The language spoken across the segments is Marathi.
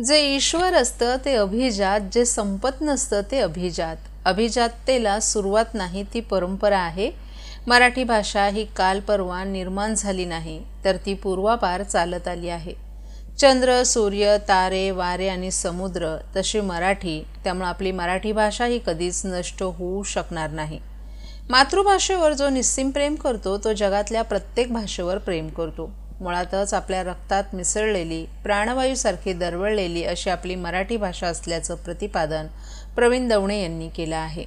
जे ईश्वर असतं ते अभिजात, जे संपत नसतं ते अभिजात. अभिजाततेला सुरुवात नाही, ती परंपरा आहे. मराठी भाषा ही काल परवा निर्माण झाली नाही, तर ती पूर्वापार चालत आली आहे. चंद्र, सूर्य, तारे, वारे आणि समुद्र तशी मराठी. त्यामुळे आपली मराठी भाषा ही कधीच नष्ट होऊ शकणार नाही. मातृभाषेवर जो निस्सीम प्रेम करतो तो जगातल्या प्रत्येक भाषेवर प्रेम करतो. मुळातच आपल्या रक्तात मिसळलेली, प्राणवायूसारखी दरवळलेली अशी आपली मराठी भाषा असल्याचं प्रतिपादन प्रवीण दवणे यांनी केलं आहे.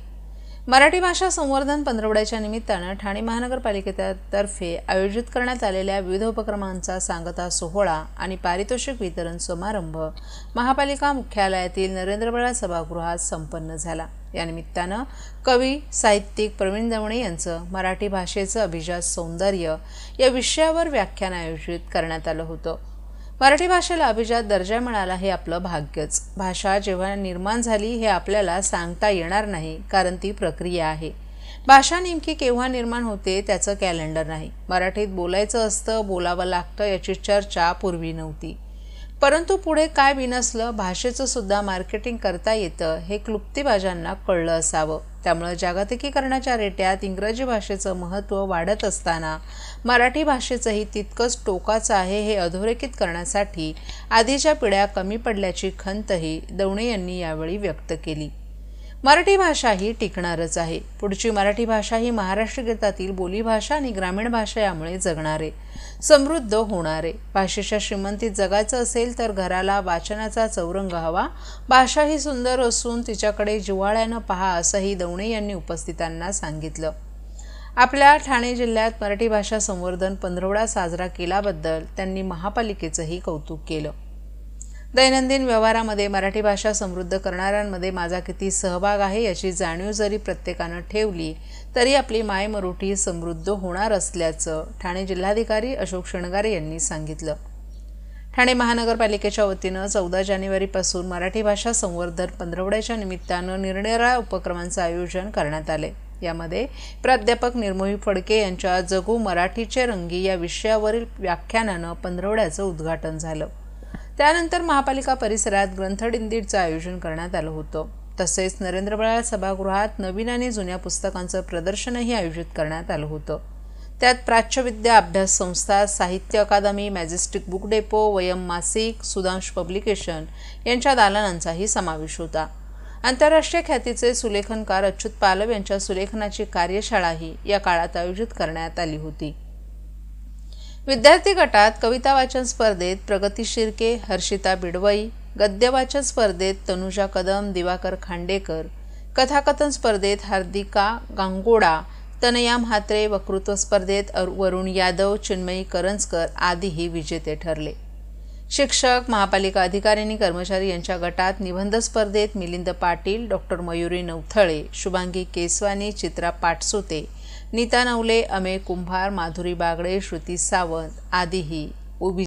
मराठी भाषा संवर्धन पंधरवड्याच्या निमित्तानं ठाणे महानगरपालिकेतर्फे आयोजित करण्यात आलेल्या विविध उपक्रमांचा सांगता सोहळा आणि पारितोषिक वितरण समारंभ महापालिका मुख्यालयातील नरेंद्र सभागृहात संपन्न झाला. या निमित्तानं कवी, साहित्यिक प्रवीण दवणे यांचं मराठी भाषेचं अभिजात सौंदर्य या विषयावर व्याख्यान आयोजित करण्यात आलं होतं. मराठी भाषेला अभिजात दर्जा मिळाला हे आपलं भाग्यच. भाषा जेव्हा निर्माण झाली हे आपल्याला सांगता येणार नाही, कारण ती प्रक्रिया आहे. भाषा नेमकी केव्हा निर्माण होते त्याचं कॅलेंडर नाही. मराठीत बोलायचं असतं, बोलावं लागतं याची चर्चा पूर्वी नव्हती. परंतु पुढे काय बिनसलं, भाषेचं सुद्धा मार्केटिंग करता येतं हे क्लुप्तीबाजांना कळलं असावं. त्यामुळे जागतिकीकरणाच्या रेट्यात इंग्रजी भाषेचं महत्त्व वाढत असताना मराठी भाषेचंही तितकंच टोकाचं आहे हे अधोरेखित करण्यासाठी आधीच्या पिढ्या कमी पडल्याची खंतही दवणे यांनी यावेळी व्यक्त केली. मराठी भाषा ही टिकणारच आहे. पुढची मराठी भाषा ही महाराष्ट्र गीतातील बोलीभाषा आणि ग्रामीण भाषा यामुळे जगणार आहे, समृद्ध होणार आहे. भाषेच्या श्रीमंतीत जगायचं असेल तर घराला वाचनाचा चौरंग हवा. भाषा ही सुंदर असून तिच्याकडे जिव्हाळ्यानं पहा असंही दवणे यांनी उपस्थितांना सांगितलं. आपल्या ठाणे जिल्ह्यात मराठी भाषा संवर्धन पंधरवडा साजरा केल्याबद्दल त्यांनी महापालिकेचंही कौतुक केलं. दैनंदिन व्यवहारामध्ये मराठी भाषा समृद्ध करणाऱ्यांमध्ये माझा किती सहभाग आहे याची जाणीव जरी प्रत्येकानं ठेवली तरी आपली मायमराठी समृद्ध होणार असल्याचं ठाणे जिल्हाधिकारी अशोक शृंगारे यांनी सांगितलं. ठाणे महानगरपालिकेच्या वतीनं 14 जानेवारीपासून मराठी भाषा संवर्धन पंधरवड्याच्या निमित्तानं निरनिराळ्या उपक्रमांचं आयोजन करण्यात आले. यामध्ये प्राध्यापक निर्मोही फडके यांच्या जगू मराठीचे रंगी या विषयावरील व्याख्यानानं पंधरवड्याचं उद्घाटन झालं. त्यानंतर महापालिका परिसरात ग्रंथदिंडीचं आयोजन करण्यात आलं होतं. तसेच नरेंद्र सभागृहात नवीन आणि जुन्या पुस्तकांचं प्रदर्शनही आयोजित करण्यात आलं होतं. त्यात प्राच्यविद्या अभ्यास संस्था, साहित्य अकादमी, मॅजेस्टिक बुक डेपो, वयम मासिक, सुधांश पब्लिकेशन यांच्या दालनांचाही समावेश होता. आंतरराष्ट्रीय ख्यातीचे सुलेखनकार अच्युत पालव यांच्या सुलेखनाची कार्यशाळाही या काळात आयोजित करण्यात आली होती. विद्यार्थी गटात कविता वाचन स्पर्धेत प्रगती शिर्के, हर्षिता बिडवई, गद्य वाचन स्पर्धेत तनुजा कदम, दिवाकर खांडेकर, कथाकथन स्पर्धेत हार्दिका गांगोडा, तनया म्हात्रे, वक्तृत्व स्पर्धेत वरुण यादव, चिन्मयी करंजकर आदीही विजेते ठरले. शिक्षक, महापालिका अधिकारी आणि कर्मचारी यांच्या गटात निबंध स्पर्धेत मिलिंद पाटील, डॉक्टर मयुरी नवथळे, शुभांगी केसवानी, चित्रा पाटसुते, नीता नवले, अमेय कुंभार, माधुरी बागडे, श्रुती सावंत आदीही